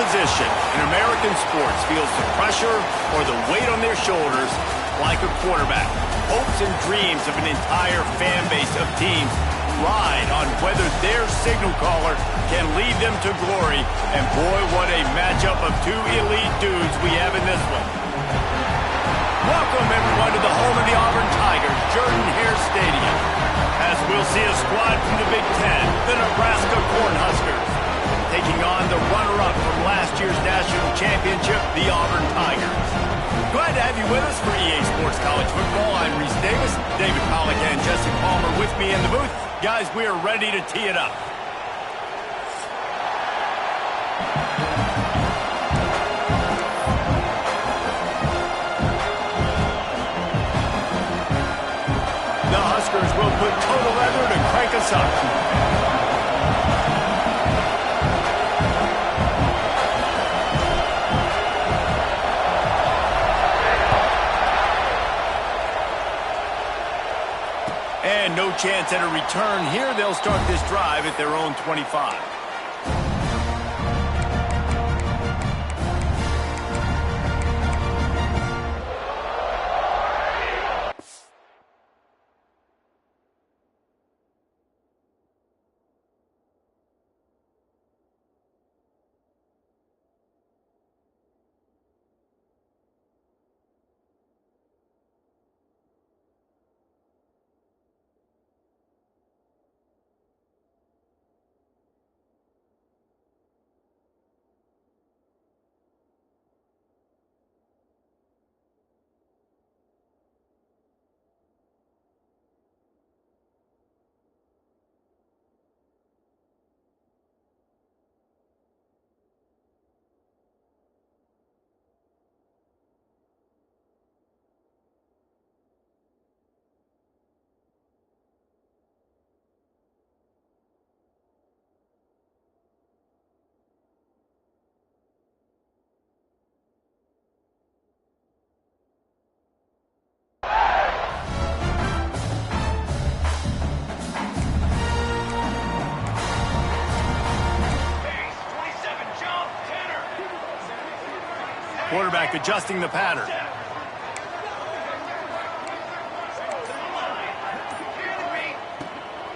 position in American sports feels the pressure or the weight on their shoulders like a quarterback. Hopes and dreams of an entire fan base of teams ride on whether their signal caller can lead them to glory. And boy, what a matchup of two elite dudes we have in this one. Welcome, everyone, to the home of the Auburn Tigers, Jordan-Hare Stadium, as we'll see a squad from the Big Ten, the Nebraska Cornhuskers, taking on the runner-up from last year's national championship, the Auburn Tigers. Glad to have you with us for EA Sports College Football. I'm Reese Davis, David Pollack, and Jesse Palmer with me in the booth. Guys, we are ready to tee it up. The Huskers will put total leather to crank us up. And no chance at a return here. They'll start this drive at their own 25. Quarterback adjusting the pattern.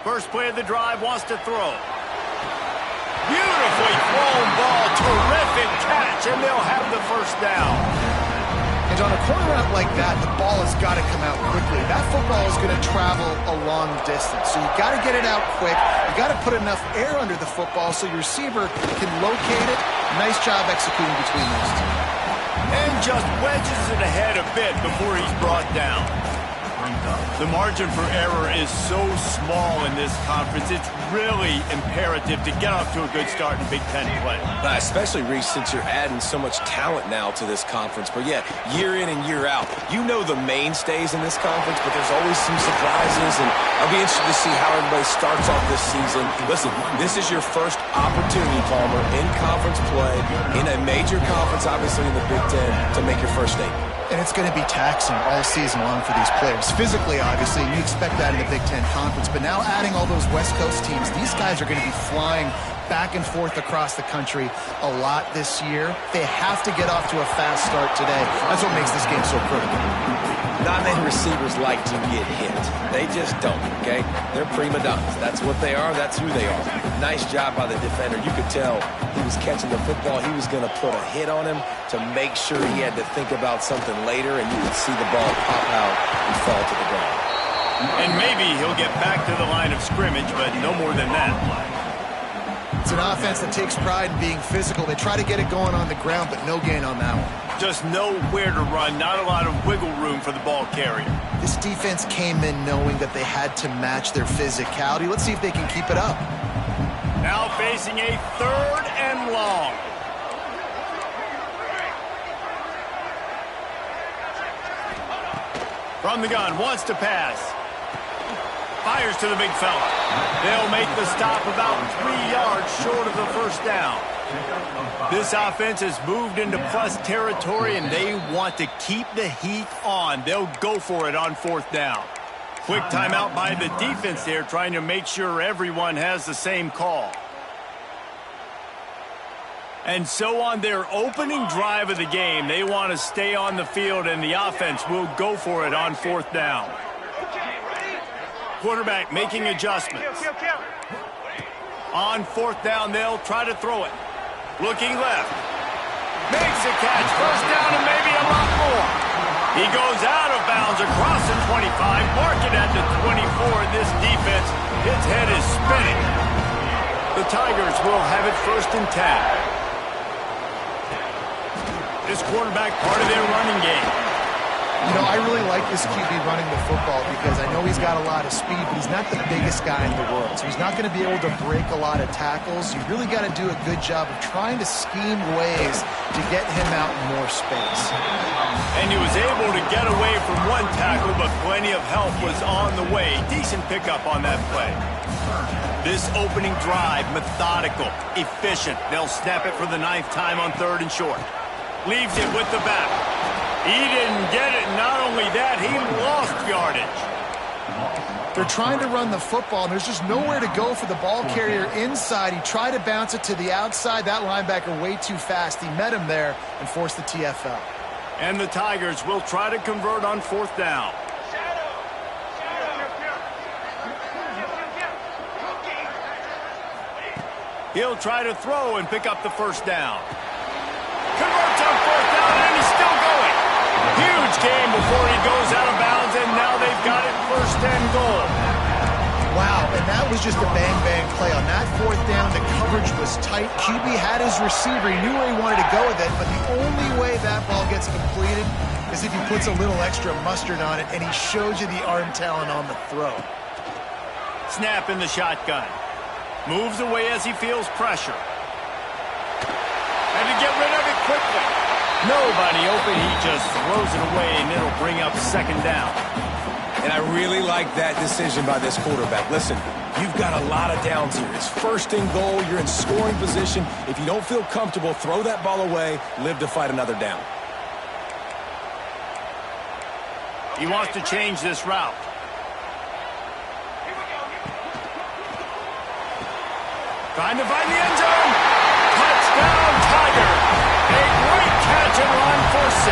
First play of the drive, wants to throw. Beautifully thrown ball, terrific catch, and they'll have the first down. And on a corner route like that, the ball has got to come out quickly. That football is going to travel a long distance, so you got to get it out quick. You got to put enough air under the football so your receiver can locate it. Nice job executing between those two. And just wedges it ahead a bit before he's brought down. The margin for error is so small in this conference. It's really imperative to get off to a good start in Big Ten play. Especially, Reece, since you're adding so much talent now to this conference. But, yeah, year in and year out, you know the mainstays in this conference, but there's always some surprises. And I'll be interested to see how everybody starts off this season. Listen, this is your first opportunity, Palmer, in conference play, in a major conference, obviously in the Big Ten, to make your first statement. And it's going to be taxing all season long for these players. Physically, obviously, and you expect that in the Big Ten Conference. But now adding all those West Coast teams, these guys are going to be flying back and forth across the country a lot this year. They have to get off to a fast start today. That's what makes this game so critical. Not many receivers like to get hit. They just don't, okay? They're prima donnas. That's what they are. That's who they are. Nice job by the defender. You could tell he was catching the football. He was going to put a hit on him to make sure he had to think about something later, and you could see the ball pop out and fall to the ground. And maybe he'll get back to the line of scrimmage, but no more than that. It's an offense that takes pride in being physical. They try to get it going on the ground, but no gain on that one. Just nowhere to run, not a lot of wiggle room for the ball carrier. This defense came in knowing that they had to match their physicality. Let's see if they can keep it up. Now facing a 3rd and long. From the gun, wants to pass. Fires to the big fella. They'll make the stop about 3 yards short of the first down. This offense has moved into plus territory, and they want to keep the heat on. They'll go for it on 4th down. Quick timeout by the defense there, trying to make sure everyone has the same call. And so on their opening drive of the game, they want to stay on the field, and the offense will go for it on 4th down. Quarterback making adjustments. On 4th down, they'll try to throw it. Looking left. Makes a catch. 1st down and maybe a lot more. He goes out of bounds across the 25. Mark it at the 24. This defense, its head is spinning. The Tigers will have it 1st and 10. This quarterback part of their running game. You know, I really like this QB running the football because I know he's got a lot of speed, but he's not the biggest guy in the world. So he's not going to be able to break a lot of tackles. You really got to do a good job of trying to scheme ways to get him out in more space. And he was able to get away from one tackle, but plenty of help was on the way. Decent pickup on that play. This opening drive, methodical, efficient. They'll snap it for the 9th time on 3rd and short. Leaves it with the back. He didn't get it. Not only that, he lost yardage. They're trying to run the football, and there's just nowhere to go for the ball carrier inside. He tried to bounce it to the outside. That linebacker way too fast. He met him there and forced the TFL. And the Tigers will try to convert on 4th down. He'll try to throw and pick up the 1st down. Converts on 4th down, and he's still going. Huge game before he goes out of bounds, and now they've got it 1st and goal. Wow, and that was just a bang-bang play. On that 4th down, the coverage was tight. QB had his receiver. He knew where he wanted to go with it, but the only way that ball gets completed is if he puts a little extra mustard on it, and he shows you the arm talent on the throw. Snap in the shotgun. Moves away as he feels pressure. And to get rid of it quickly. Nobody open. He just throws it away, and it'll bring up 2nd down. And I really like that decision by this quarterback. Listen, you've got a lot of downs here. It's 1st and goal. You're in scoring position. If you don't feel comfortable, throw that ball away. Live to fight another down. He wants to change this route. Trying to find the end zone. Touchdown, Tiger. A great catch and run for 6.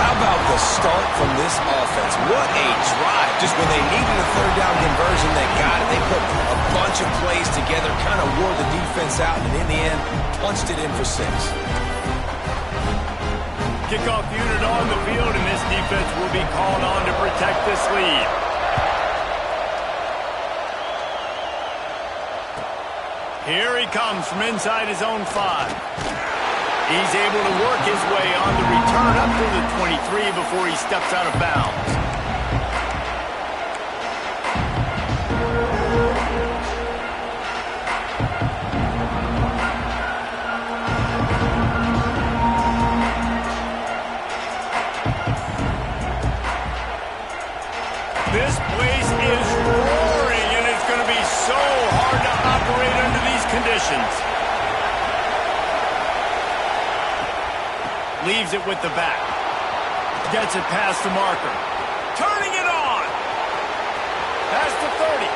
How about the start from this offense? What a drive. Just when they needed a 3rd down conversion, they got it. They put a bunch of plays together, kind of wore the defense out, and in the end, punched it in for 6. Kickoff unit on the field, and this defense will be called on to protect this lead. Here he comes from inside his own 5. He's able to work his way on the return up to the 23 before he steps out of bounds. This place is roaring, and it's going to be so hard to operate under these conditions. Leaves it with the back. Gets it past the marker. Turning it on. Past the 30.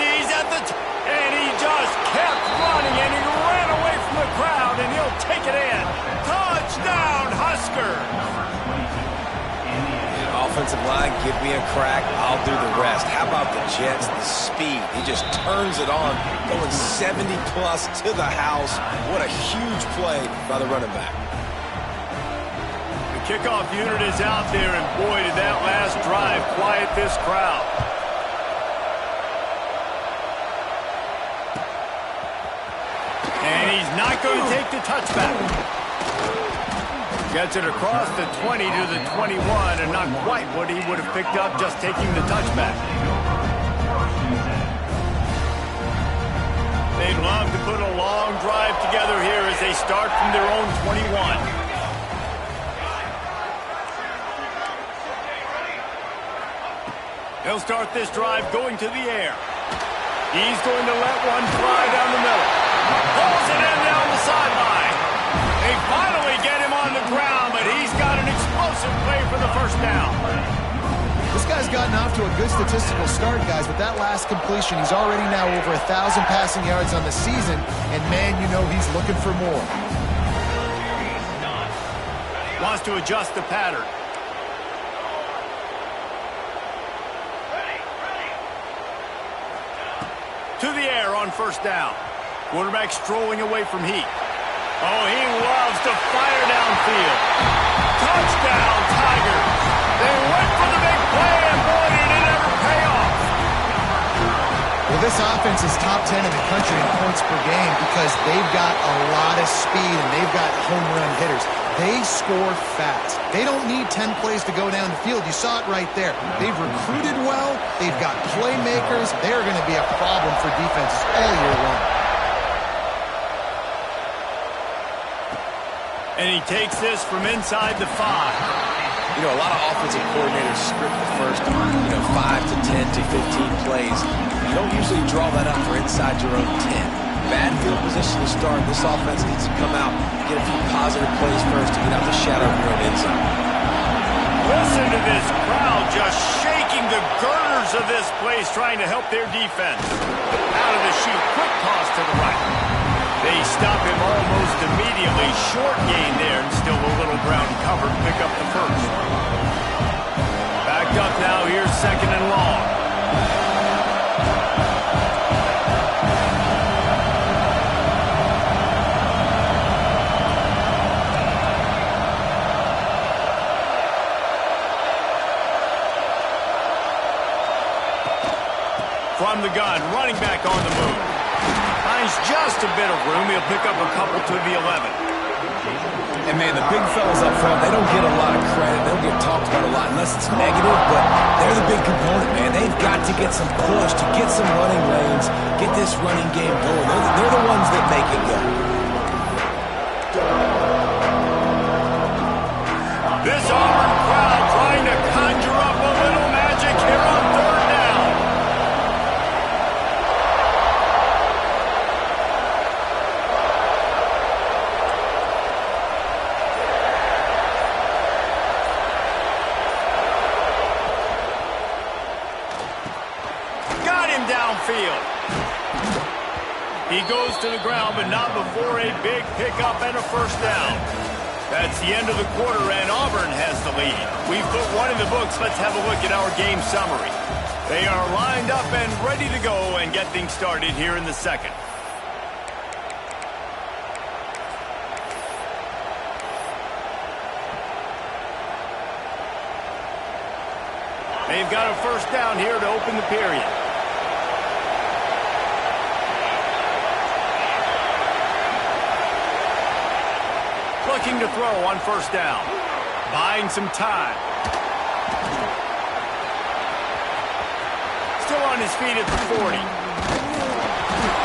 He's at the and he just kept running, and he ran away from the crowd, and he'll take it in. Touchdown, Huskers. Offensive line, give me a crack, I'll do the rest. How about the Jets, the speed? He just turns it on, going 70-plus to the house. What a huge play by the running back. The kickoff unit is out there, and boy, did that last drive quiet this crowd. And he's not going to take the touchback. Gets it across the 20 to the 21, and not quite what he would have picked up just taking the touchback. They'd love to put a long drive together here as they start from their own 21. He'll start this drive going to the air. He's going to let one fly down the middle. Pulls it in down the sideline. They finally get him on the ground, but he's got an explosive play for the 1st down. This guy's gotten off to a good statistical start, guys. With that last completion, he's already now over 1,000 passing yards on the season. And, man, you know he's looking for more. Wants to adjust the pattern. To the air on first down. Quarterback strolling away from heat. Oh, he loves to fire downfield. Touchdown, Tigers. They went for the big play, and boy, did it ever pay off. Well, this offense is top 10 in the country in points per game because they've got a lot of speed and they've got home run hitters. They score fast. They don't need 10 plays to go down the field. You saw it right there. They've recruited well. They've got playmakers. They're going to be a problem for defenses all year long. And he takes this from inside the 5. You know, a lot of offensive coordinators script the first, 5 to 10 to 15 plays. You don't usually draw that up for inside your own 10. Bad field position to start. This offense needs to come out, get a few positive plays first to get out the shadow of your own inside. Listen to this crowd just shaking the girders of this place, trying to help their defense. Out of the chute, quick toss to the right. They stop him almost immediately. Short gain there, and still a little ground covered. Pick up the first. Backed up now. Here's second and long. From the gun, running back on the move. Finds just a bit of room. He'll pick up a couple to the 11. And, man, the big fellas up front, they don't get a lot of credit. They don't get talked about a lot unless it's negative, but they're the big component, man. They've got to get some push, to get some running lanes, get this running game going. They're the ones that make it go. This Auburn crowd trying to conjure up a little magic here on third down. Downfield. He goes to the ground, but not before a big pickup and a first down. That's the end of the quarter, and Auburn has the lead. We've put one in the books. Let's have a look at our game summary. They are lined up and ready to go and get things started here in the second. They've got a first down here to open the period. Looking to throw on first down. Buying some time. Still on his feet at the 40.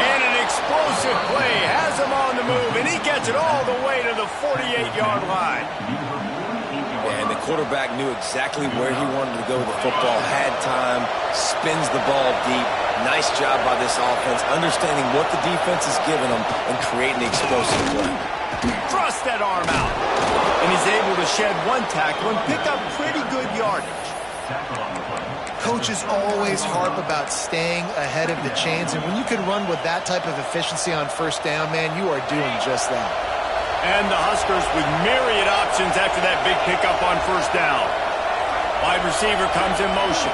And an explosive play has him on the move, and he gets it all the way to the 48-yard line. And the quarterback knew exactly where he wanted to go with the football, had time, spins the ball deep. Nice job by this offense, understanding what the defense is giving them and creating the explosive play. Thrust that arm out. And he's able to shed one tackle and pick up pretty good yardage. Coaches always harp about staying ahead of the chains, and when you can run with that type of efficiency on first down, man, you are doing just that. And the Huskers with myriad options after that big pickup on first down. Wide receiver comes in motion.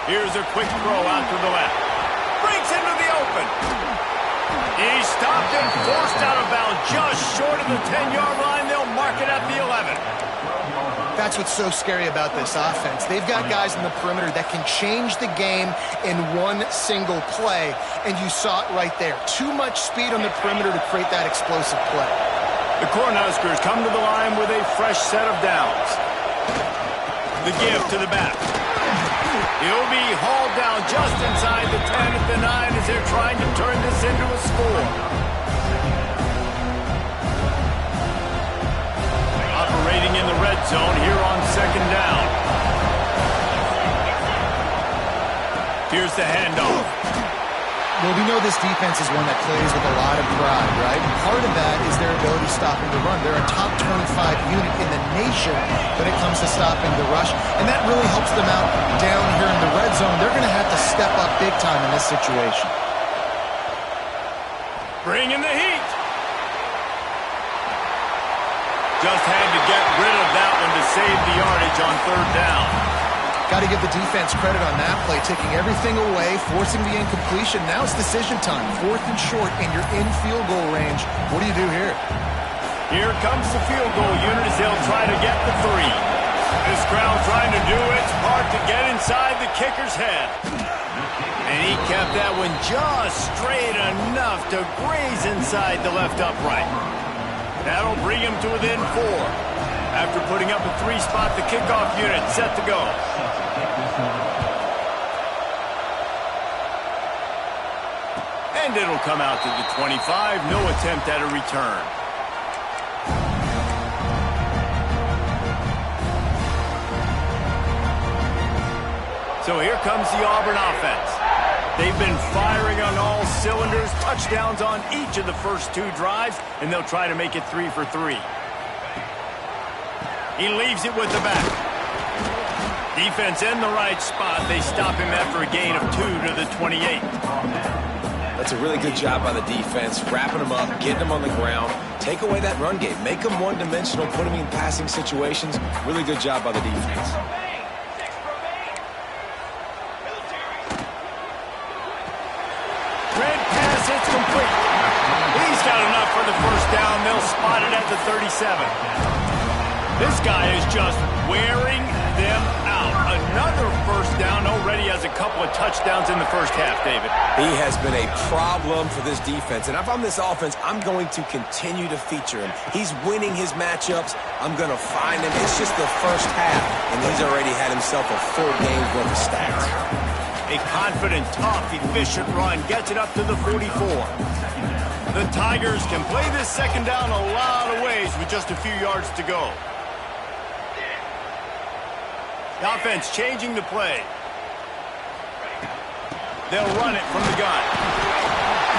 Here's a quick throw out to the left. Breaks into the open. He's stopped and forced out of bounds just short of the 10-yard line. They'll mark it at the 11. That's what's so scary about this offense. They've got guys in the perimeter that can change the game in one single play, and you saw it right there. Too much speed on the perimeter to create that explosive play. The Cornhuskers come to the line with a fresh set of downs. The give to the back. He'll be hauled down just inside the 10 at the 9 as they're trying to turn this into a score. Operating in the red zone here on second down. Here's the handoff. Well, we know this defense is one that plays with a lot of pride, right? And part of that is their ability stopping the run. They're a top 25 unit in the nation when it comes to stopping the rush, and that really helps them out down here in the red zone. They're going to have to step up big time in this situation. Bring in the heat. Just had to get rid of that one to save the yardage on third down. Got to give the defense credit on that play, taking everything away, forcing the incompletion. Now it's decision time. 4th and short, and you're in field goal range. What do you do here? Here comes the field goal unit as they'll try to get the 3. This crowd trying to do its part to get inside the kicker's head. And he kept that one just straight enough to graze inside the left upright. That'll bring him to within 4. After putting up a 3-spot, the kickoff unit set to go. And it'll come out to the 25. No attempt at a return. So here comes the Auburn offense. They've been firing on all cylinders, touchdowns on each of the first 2 drives, and they'll try to make it 3 for 3. He leaves it with the back. Defense in the right spot. They stop him after a gain of 2 to the 28. That's a really good job by the defense, wrapping them up, getting them on the ground, take away that run game, make them one-dimensional, put them in passing situations. Really good job by the defense. Red pass, it's complete. He's got enough for the first down. They'll spot it at the 37. This guy is just wearing them out. Another first down, already has a couple of touchdowns in the first half, David. He has been a problem for this defense, and if I'm this offense, I'm going to continue to feature him. He's winning his matchups. I'm going to find him. It's just the first half, and he's already had himself a full game's worth of stats. A confident, tough, efficient run gets it up to the 44. The Tigers can play this second down a lot of ways with just a few yards to go. The offense changing the play. They'll run it from the gun.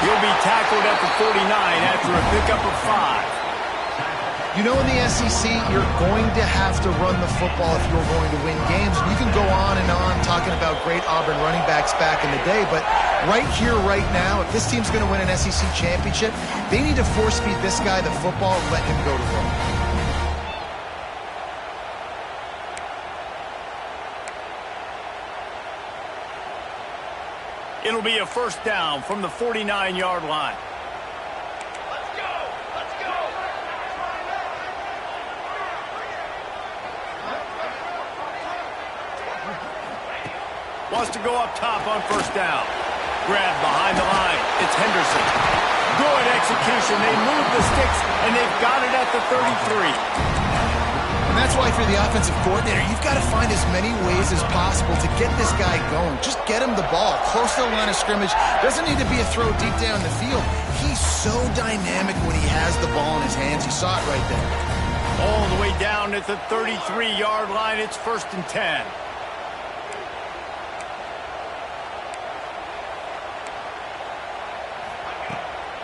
He'll be tackled at the 49 after a pickup of 5. You know, in the SEC, you're going to have to run the football if you're going to win games. You can go on and on talking about great Auburn running backs back in the day, but right here, right now, if this team's going to win an SEC championship, they need to force-feed this guy the football and let him go to work. It'll be a first down from the 49-yard line. Let's go! Let's go! Wants to go up top on first down. Grab behind the line. It's Henderson. Good execution. They move the sticks, and they've got it at the 33. And that's why, if you're the offensive coordinator, you've got to find as many ways as possible to get this guy going. Just get him the ball close to the line of scrimmage. Doesn't need to be a throw deep down the field. He's so dynamic when he has the ball in his hands. You saw it right there. All the way down at the 33-yard line. It's 1st and 10.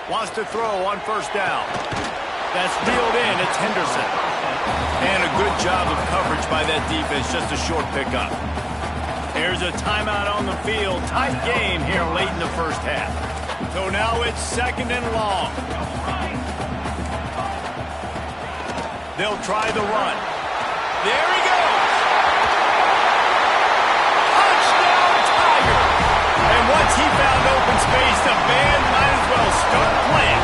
Wants to throw on first down. That's reeled in. It's Henderson. And a good job of coverage by that defense. Just a short pickup. There's a timeout on the field. Tight game here late in the first half. So now it's 2nd and long. They'll try the run. There he goes. Touchdown, Tiger. And once he found open space, the band might as well start playing.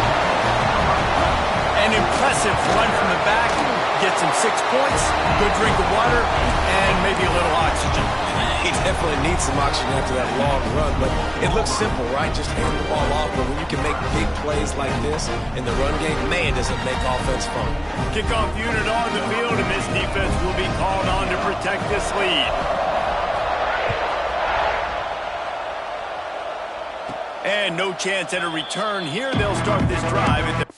An impressive run from the back. Gets him 6 points, good drink of water, and maybe a little oxygen. He definitely needs some oxygen after that long run, but it looks simple, right? Just hand the ball off, but when you can make big plays like this in the run game, man, does it make offense fun. Kickoff unit on the field, and this defense will be called on to protect this lead. And no chance at a return here. They'll start this drive at the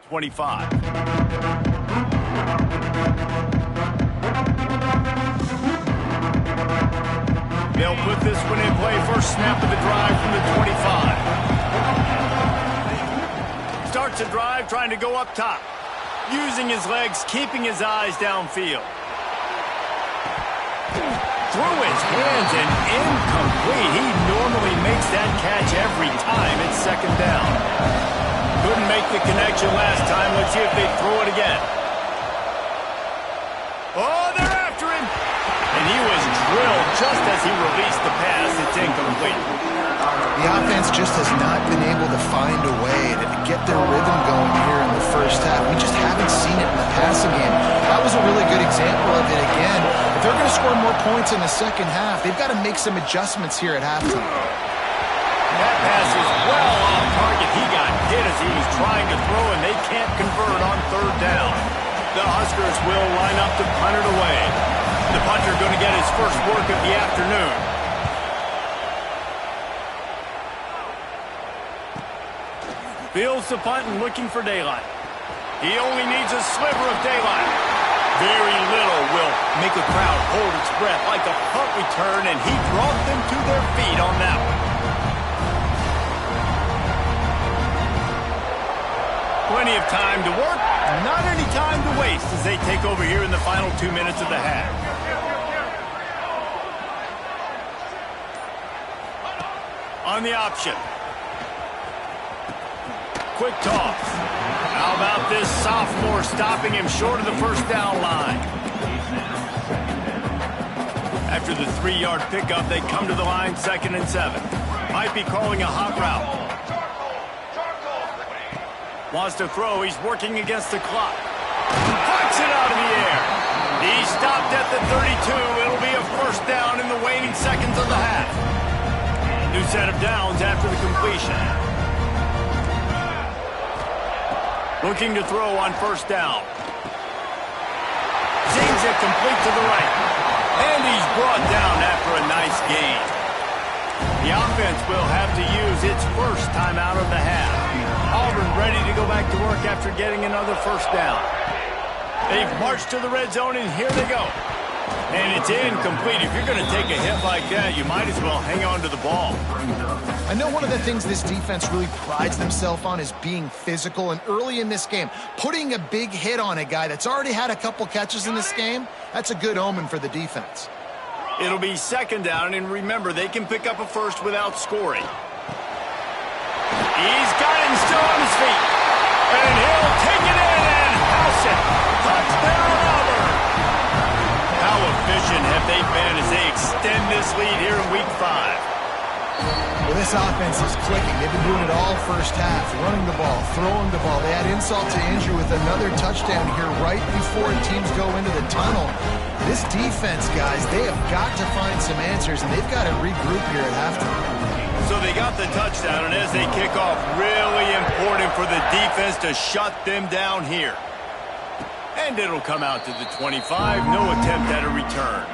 25. They'll put this one in play. First snap of the drive from the 25. Starts a drive trying to go up top. Using his legs, keeping his eyes downfield. Through his hands and incomplete. He normally makes that catch every time. It's second down. Couldn't make the connection last time. Let's see if they throw it again. Oh, they're after him. And he was drilled just as he released the pass. It's incomplete. The offense just has not been able to find a way to get their rhythm going here in the first half. We just haven't seen it in the passing game. That was a really good example of it again. If they're going to score more points in the second half, they've got to make some adjustments here at halftime. That pass is well off target. He got hit as he was trying to throw, and they can't convert on third down. The Huskers will line up to punt it away. The punter going to get his first work of the afternoon. Fields the punt and looking for daylight. He only needs a sliver of daylight. Very little will make a crowd hold its breath like a punt return, and he brought them to their feet on that one. Plenty of time to work, not any time to waste as they take over here in the final 2 minutes of the half. On the option. Quick toss. How about this sophomore stopping him short of the first down line? After the 3-yard pickup, they come to the line 2nd and 7. Might be calling a hot route. Wants to throw. He's working against the clock. Puts it out of the air. He stopped at the 32. It'll be a first down in the waning seconds of the half. New set of downs after the completion. Looking to throw on first down. Zings it complete to the right. And he's brought down after a nice gain. The offense will have to use its first timeout of the half. Auburn ready to go back to work after getting another first down. They've marched to the red zone, and here they go. And it's incomplete. If you're going to take a hit like that, you might as well hang on to the ball. I know one of the things this defense really prides themselves on is being physical, and early in this game, putting a big hit on a guy that's already had a couple catches in this game, that's a good omen for the defense. It'll be second down, and remember, they can pick up a first without scoring. He's got him still on his feet. And he'll take it in and house it. Touchdown, Auburn. How efficient have they been as they extend this lead here in Week 5? Well, this offense is clicking. They've been doing it all first half, running the ball, throwing the ball. They had insult to injury with another touchdown here right before teams go into the tunnel. This defense, guys, they have got to find some answers, and they've got to regroup here at halftime. So they got the touchdown, and as they kick off, really important for the defense to shut them down here. And it'll come out to the 25. No attempt at a return.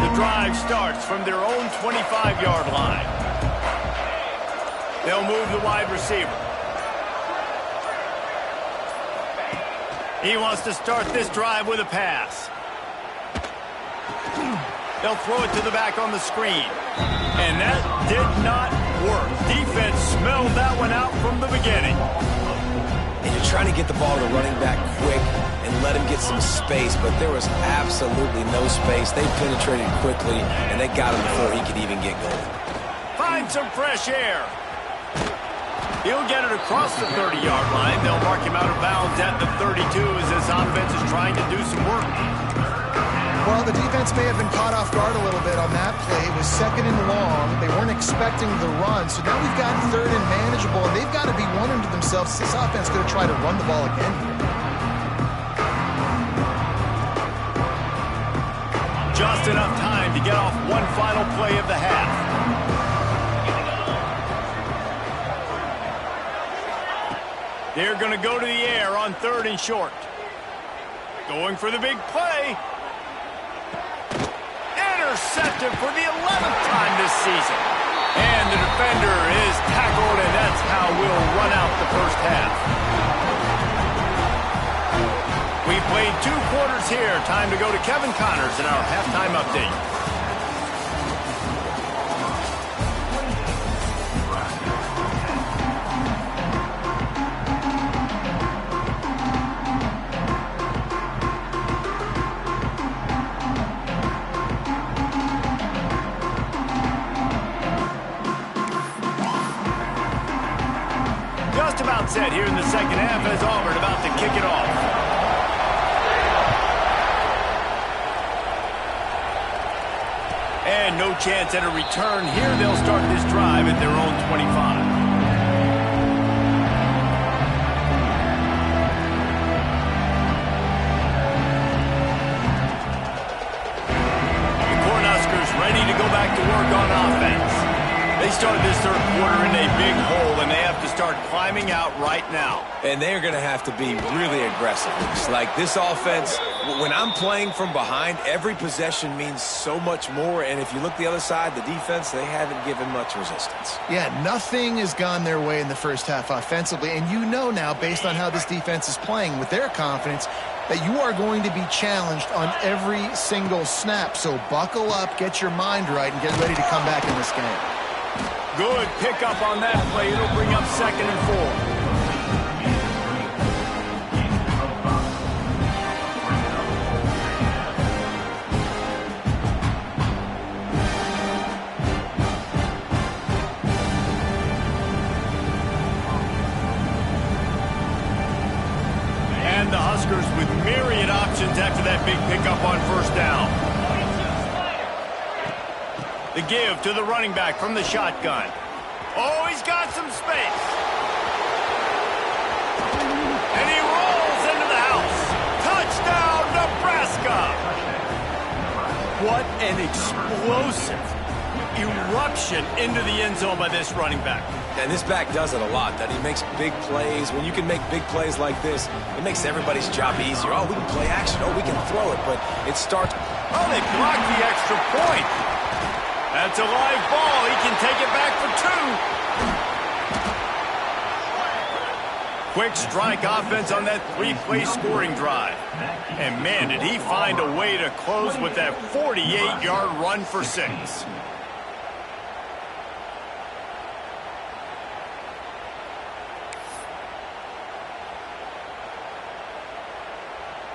The drive starts from their own 25-yard line. They'll move the wide receiver. He wants to start this drive with a pass. They'll throw it to the back on the screen. And that did not work. Defense smelled that one out from the beginning. And you're trying to get the ball to the running back quick and let him get some space, but there was absolutely no space. They penetrated quickly, and they got him before he could even get going. Find some fresh air. He'll get it across the 30-yard line. They'll mark him out of bounds at the 32 as this offense is trying to do some work. Well, the defense may have been caught off guard a little bit on that play. It was second and long. They weren't expecting the run. So now we've got third and manageable, and they've got to be wondering to themselves, this offense is going to try to run the ball again here. Just enough time to get off one final play of the half. They're going to go to the air on 3rd and short. Going for the big play. Intercepted for the 11th time this season. And the defender is tackled, and that's how we'll run out the first half. We played 2 quarters here. Time to go to Kevin Connors in our halftime update. Just about set here in the second half as Auburn about to kick it off. And no chance at a return here. They'll start this drive at their own 25. The Cornhuskers ready to go back to work on offense. They start this third quarter in a big hole, and they have to start climbing out right now. And they're going to have to be really aggressive. It's like this offense, when I'm playing from behind, every possession means so much more. And if you look the other side, the defense, they haven't given much resistance. Yeah, nothing has gone their way in the first half offensively. And you know now, based on how this defense is playing with their confidence, that you are going to be challenged on every single snap. So buckle up, get your mind right, and get ready to come back in this game. Good pickup on that play. It'll bring up 2nd and 4. And the Huskers with myriad options after that big pickup on first down. The give to the running back from the shotgun. Oh, he's got some space. And he rolls into the house. Touchdown, Nebraska. What an explosive eruption into the end zone by this running back. And this back does it a lot, that he makes big plays. When you can make big plays like this, it makes everybody's job easier. Oh, we can play action. Oh, we can throw it. But it starts. Oh, they blocked the extra point. That's a live ball. He can take it back for 2. Quick strike offense on that 3-play scoring drive. And, man, did he find a way to close with that 48-yard run for 6.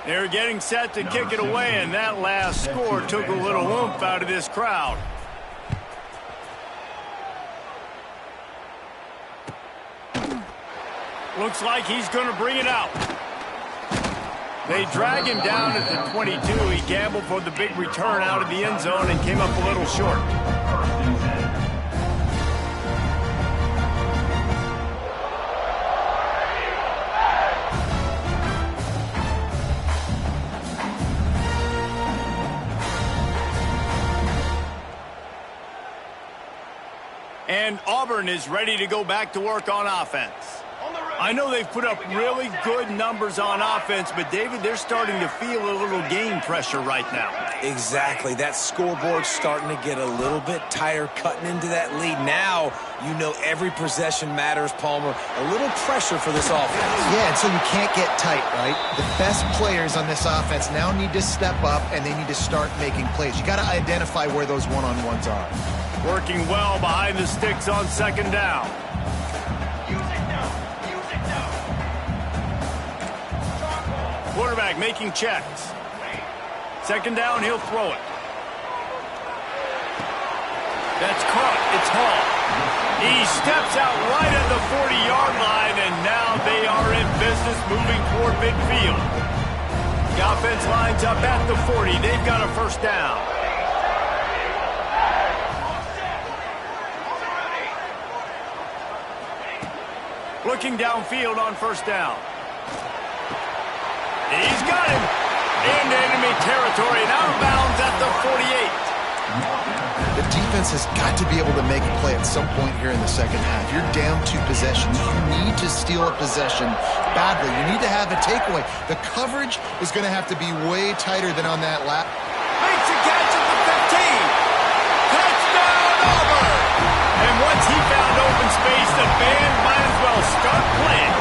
They're getting set to kick it away, and that last score took a little oomph out of this crowd. Looks like he's going to bring it out. They drag him down at the 22. He gambled for the big return out of the end zone and came up a little short. And Auburn is ready to go back to work on offense. I know they've put up really good numbers on offense, but, David, they're starting to feel a little game pressure right now. Exactly. That scoreboard's starting to get a little bit tighter, cutting into that lead. Now, you know every possession matters, Palmer. A little pressure for this offense. Yeah, and so you can't get tight, right? The best players on this offense now need to step up, and they need to start making plays. You got to identify where those one-on-ones are. Working well behind the sticks on 2nd down. Quarterback making checks. 2nd down, he'll throw it. That's caught. It's Hall. He steps out right at the 40-yard line, and now they are in business moving toward midfield. The offense lines up at the 40. They've got a first down. Looking downfield on first down. He's got him into enemy territory and out of bounds at the 48. The defense has got to be able to make a play at some point here in the second half. You're down 2 possessions. You need to steal a possession badly. You need to have a takeaway. The coverage is going to have to be way tighter than on that lap. Makes a catch at the 15. Touchdown, Auburn! And once he found open space, the band might as well start playing.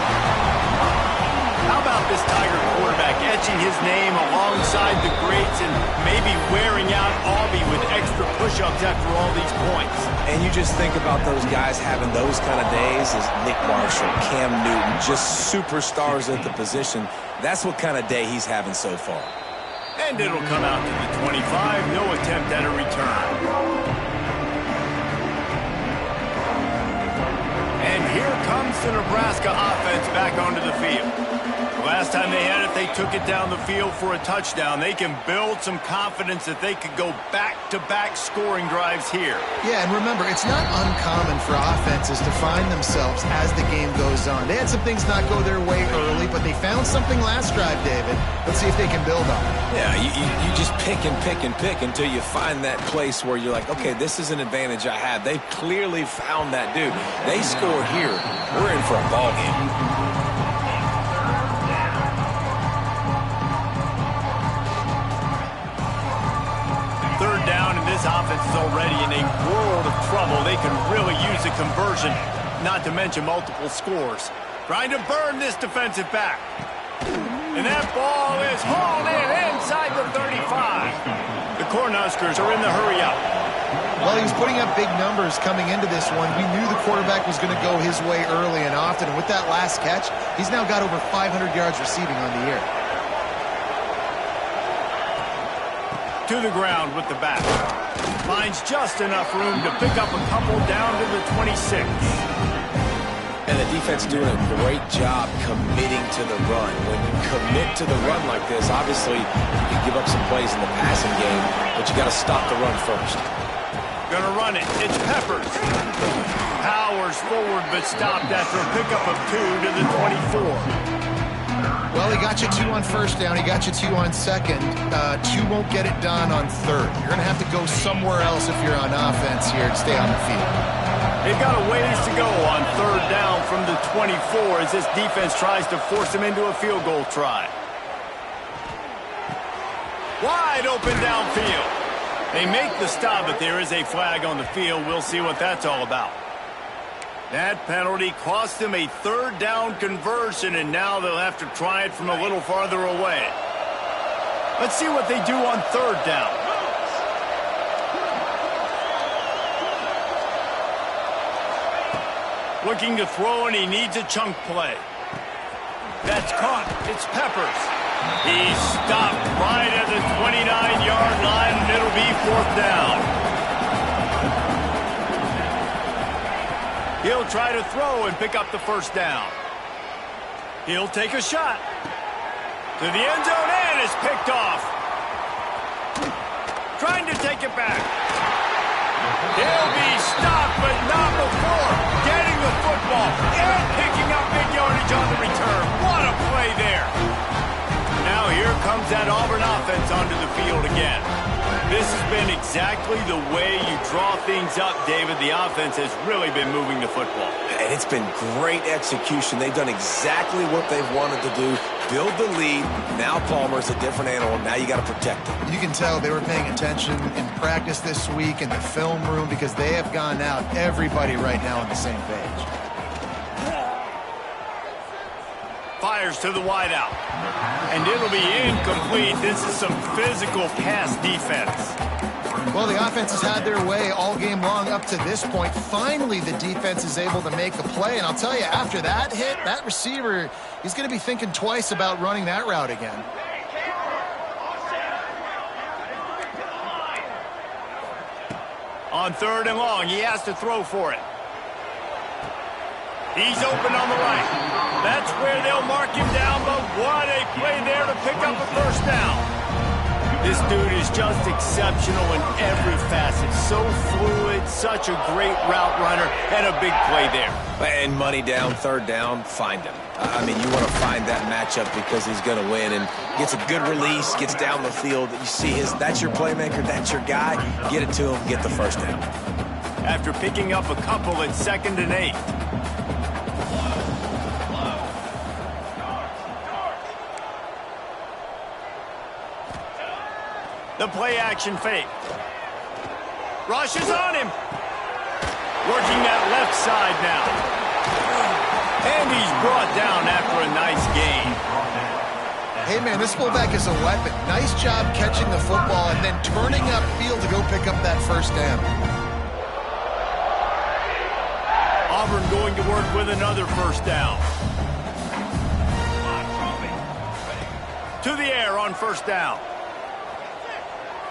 How about this Tiger quarterback etching his name alongside the greats and maybe wearing out Aubie with extra push-ups after all these points? And you just think about those guys having those kind of days as Nick Marshall, Cam Newton, just superstars at the position. That's what kind of day he's having so far. And it'll come out to the 25. No attempt at a return. And here comes the Nebraska offense back onto the field. Last time they had it, they took it down the field for a touchdown. They can build some confidence that they could go back-to-back scoring drives here. Yeah, and remember, it's not uncommon for offenses to find themselves as the game goes on. They had some things not go their way early, but they found something last drive, David. Let's see if they can build on it. Yeah, you just pick and pick and pick until you find that place where you're like, okay, this is an advantage I have. They've clearly found that dude. They score here, we're in for a ball game. Third down, and this offense is already in a world of trouble. They can really use a conversion, not to mention multiple scores. Trying to burn this defensive back. And that ball is hauled in inside the 35. The Cornhuskers are in the hurry up. Well, he was putting up big numbers coming into this one. We knew the quarterback was going to go his way early and often. And with that last catch, he's now got over 500 yards receiving on the year. To the ground with the back. Finds just enough room to pick up a couple down to the 26. And the defense doing a great job committing to the run. When you commit to the run like this, obviously you can give up some plays in the passing game, but you got to stop the run first. Gonna run it. It's Peppers. Powers forward, but stopped after a pickup of 2 to the 24. Well, he got you 2 on first down. He got you 2 on second. 2 won't get it done on third. You're going to have to go somewhere else if you're on offense here to stay on the field. They've got a ways to go on third down from the 24 as this defense tries to force them into a field goal try. Wide open downfield. They make the stop, but there is a flag on the field. We'll see what that's all about. That penalty cost them a third down conversion, and now they'll have to try it from a little farther away. Let's see what they do on third down. Looking to throw, and he needs a chunk play. That's caught. It's Peppers. He's stopped right at the 29-yard line, and it'll be fourth down. He'll try to throw and pick up the first down. He'll take a shot. To the end zone, and is picked off. Trying to take it back. He'll be stopped, but not before getting the football and picking up big yardage on the return. What a play there. Now here comes that Auburn offense onto the field again. This has been exactly the way you draw things up, David. The offense has really been moving the football. And it's been great execution. They've done exactly what they've wanted to do. Build the lead. Now Palmer's a different animal. Now you got to protect him. You can tell they were paying attention in practice this week in the film room because they have gone out, everybody right now on the same page. Fires to the wideout. And it'll be incomplete. This is some physical pass defense. Well, the offense has had their way all game long up to this point. Finally, the defense is able to make a play. And I'll tell you, after that hit, that receiver, he's going to be thinking twice about running that route again. On third and long, he has to throw for it. He's open on the right. That's where they'll mark him down, but what a play there to pick up a first down. This dude is just exceptional in every facet. So fluid, such a great route runner, and a big play there. And money down, third down, find him. I mean, you want to find that matchup because he's going to win and gets a good release, gets down the field. You see that's your playmaker, that's your guy. Get it to him, get the first down. After picking up a couple at 2nd and 8. The play action fake. Rushes on him. Working that left side now. And he's brought down after a nice gain. Hey, man, this fullback is a weapon. Nice job catching the football and then turning upfield to go pick up that first down. Auburn going to work with another first down. To the air on first down.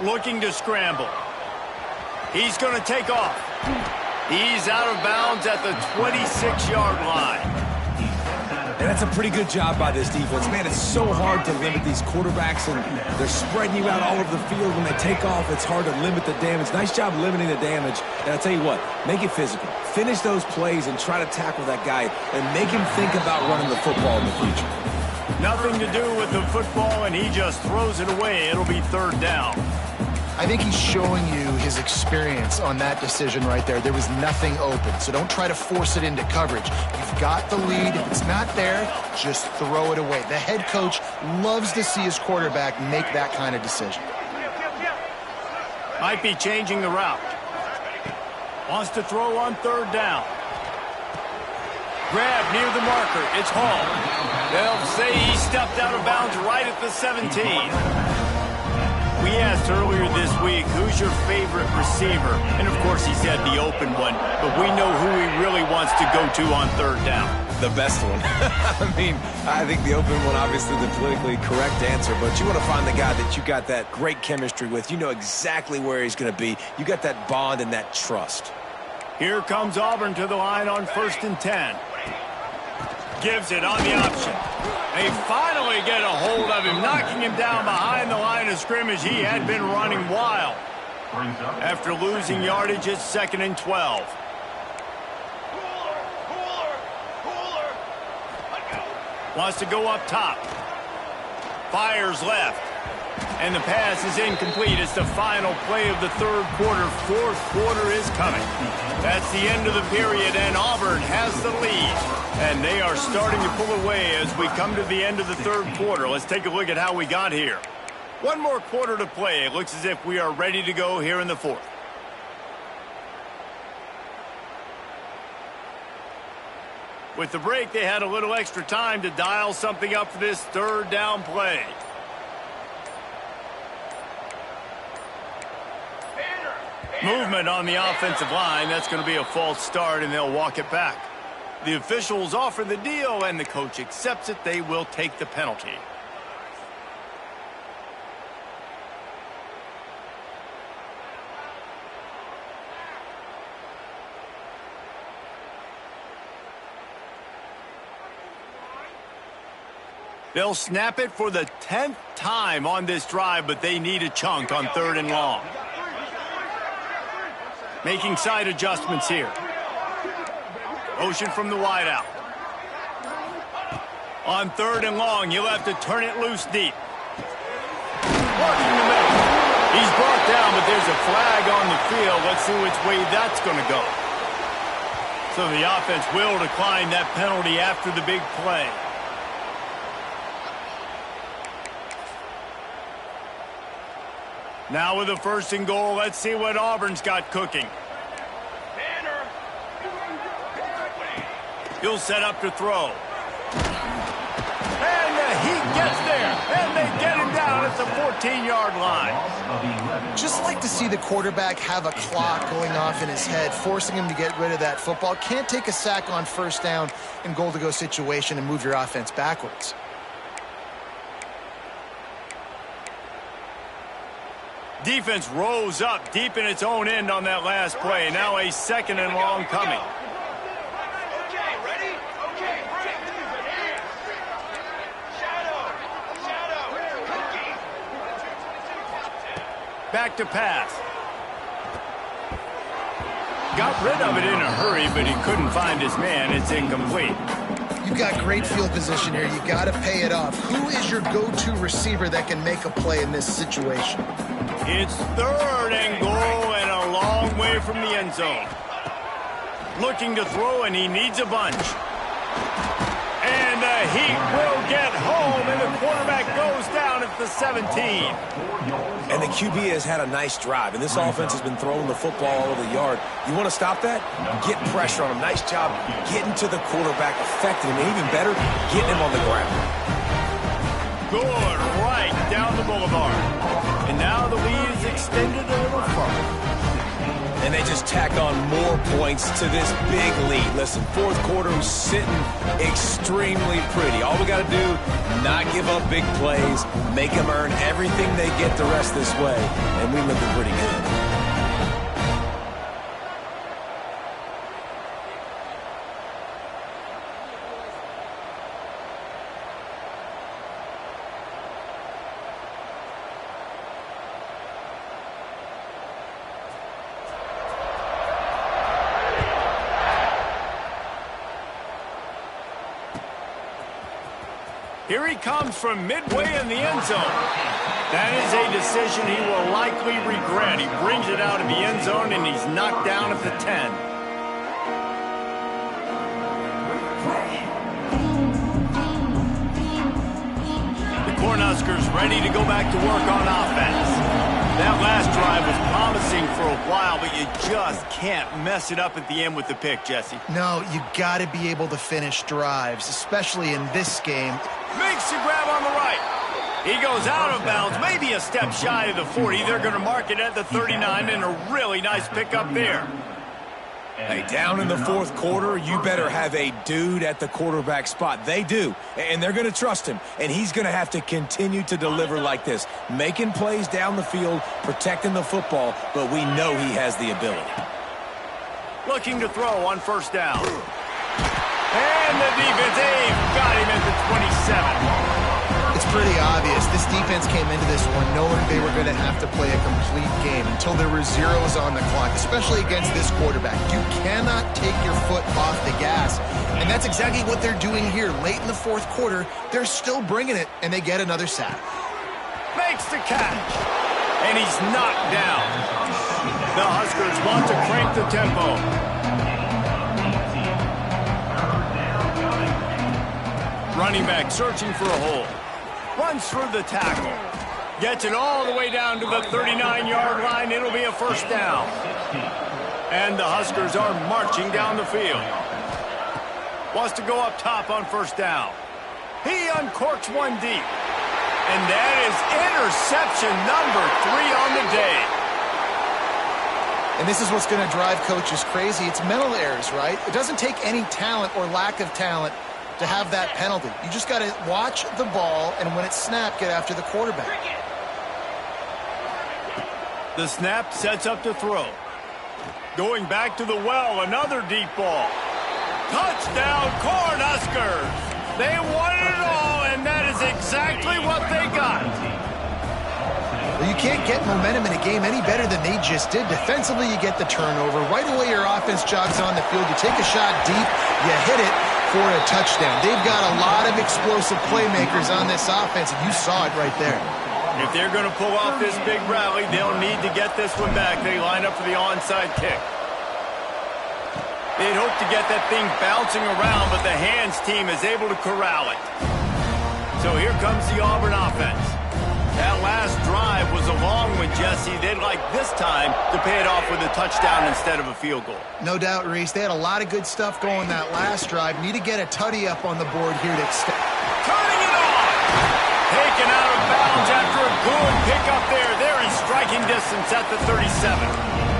Looking to scramble. He's going to take off. He's out of bounds at the 26-yard line. And that's a pretty good job by this defense. Man, it's so hard to limit these quarterbacks, and they're spreading you out all over the field. When they take off, it's hard to limit the damage. Nice job limiting the damage. And I'll tell you what, make it physical. Finish those plays and try to tackle that guy and make him think about running the football in the future. Nothing to do with the football, and he just throws it away. It'll be 3rd down. I think he's showing you his experience on that decision right there. There was nothing open, so don't try to force it into coverage. You've got the lead. If it's not there, just throw it away. The head coach loves to see his quarterback make that kind of decision. Might be changing the route. Wants to throw on 3rd down. Grab near the marker. It's Hall. They'll say he stepped out of bounds right at the 17. We asked earlier this week, who's your favorite receiver? And, of course, he said the open one. But we know who he really wants to go to on 3rd down. The best one. I mean, I think the open one, obviously the politically correct answer, but you want to find the guy that you got that great chemistry with. You know exactly where he's going to be. You got that bond and that trust. Here comes Auburn to the line on 1st and 10. Gives it on the option. They finally get a hold of him, knocking him down behind the line of scrimmage. He had been running wild. After losing yardage, it's 2nd and 12. Wants to go up top. Fires left. And the pass is incomplete. It's the final play of the 3rd quarter. 4th quarter is coming. That's the end of the period, and Auburn has the lead. And they are starting to pull away as we come to the end of the 3rd quarter. Let's take a look at how we got here. One more quarter to play. It looks as if we are ready to go here in the 4th. With the break, they had a little extra time to dial something up for this 3rd down play. Movement on the offensive line. That's going to be a false start, and they'll walk it back. The officials offer the deal, and the coach accepts it. They will take the penalty. They'll snap it for the 10th time on this drive, but they need a chunk on 3rd and long. Making side adjustments here. Motion from the wideout. On 3rd and long, you'll have to turn it loose deep. Working the middle. He's brought down, but there's a flag on the field. Let's see which way that's going to go. So the offense will decline that penalty after the big play. Now with a 1st and goal, let's see what Auburn's got cooking. He'll set up to throw. And he gets there. And they get him down at the 14-yard line. Just like to see the quarterback have a clock going off in his head, forcing him to get rid of that football. Can't take a sack on 1st down in goal-to-go situation and move your offense backwards. Defense rose up deep in its own end on that last play. Now a 2nd and long coming. Okay, ready? Okay, break. Shadow. Back to pass. Got rid of it in a hurry, but he couldn't find his man. It's incomplete. You've got great field position here. You got to pay it off. Who is your go-to receiver that can make a play in this situation? It's 3rd and goal and a long way from the end zone. Looking to throw, and he needs a bunch. And the Heat will get home, and the quarterback goes down at the 17. And the QB has had a nice drive, and this offense has been throwing the football all over the yard. You want to stop that? Get pressure on him. Nice job getting to the quarterback, affecting him, and even better, getting him on the ground. Good, right down the boulevard. And now the lead is extended a little further. And they just tack on more points to this big lead. Listen, 4th quarter was sitting extremely pretty. All we got to do, not give up big plays, make them earn everything they get the rest this way, and we're looking pretty good. Here he comes from midway in the end zone. That is a decision he will likely regret. He brings it out of the end zone, and he's knocked down at the 10. The Cornhuskers ready to go back to work on offense. That last drive was promising for a while, but you just can't mess it up at the end with the pick, Jesse. No, you got to be able to finish drives, especially in this game. Makes the grab on the right. He goes out of bounds, maybe a step shy of the 40. They're going to mark it at the 39, and a really nice pickup there. Hey, down in the 4th quarter, you better have a dude at the quarterback spot. They do, and they're going to trust him, and he's going to have to continue to deliver like this, making plays down the field, protecting the football, but we know he has the ability. Looking to throw on 1st down. And the defense, they've got him at the 27. It's pretty obvious. This defense came into this one knowing they were going to have to play a complete game until there were zeros on the clock, especially against this quarterback. You cannot take your foot off the gas, and that's exactly what they're doing here. Late in the 4th quarter, they're still bringing it, and they get another sack. Makes the catch, and he's knocked down. The Huskers want to crank the tempo. Running back searching for a hole. Runs through the tackle. Gets it all the way down to the 39-yard line. It'll be a 1st down. And the Huskers are marching down the field. Wants to go up top on 1st down. He uncorks one deep. And that is interception number 3 on the day. And this is what's going to drive coaches crazy. It's mental errors, right? It doesn't take any talent or lack of talent to have that penalty. You just got to watch the ball, and when it's snapped, get after the quarterback. The snap sets up to throw. Going back to the well, another deep ball. Touchdown, Cornhuskers! They won it all, and that is exactly what they got. Well, you can't get momentum in a game any better than they just did. Defensively, you get the turnover. Right away, your offense jogs on the field. You take a shot deep, you hit it for a touchdown. They've got a lot of explosive playmakers on this offense, and you saw it right there. If they're going to pull off this big rally, they'll need to get this one back. They line up for the onside kick. They'd hope to get that thing bouncing around, but the hands team is able to corral it. So here comes the Auburn offense. That last drive was a long one, Jesse. They'd like this time to pay it off with a touchdown instead of a field goal. No doubt, Reese. They had a lot of good stuff going that last drive. Need to get a tutty up on the board here to extend. Turning it on! Taken out of bounds after a good pickup there. They're in striking distance at the 37.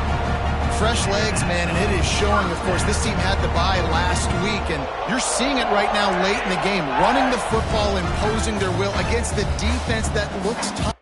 Fresh legs, man, and it is showing. Of course, this team had the bye last week, and you're seeing it right now late in the game. Running the football, imposing their will against the defense that looks tough.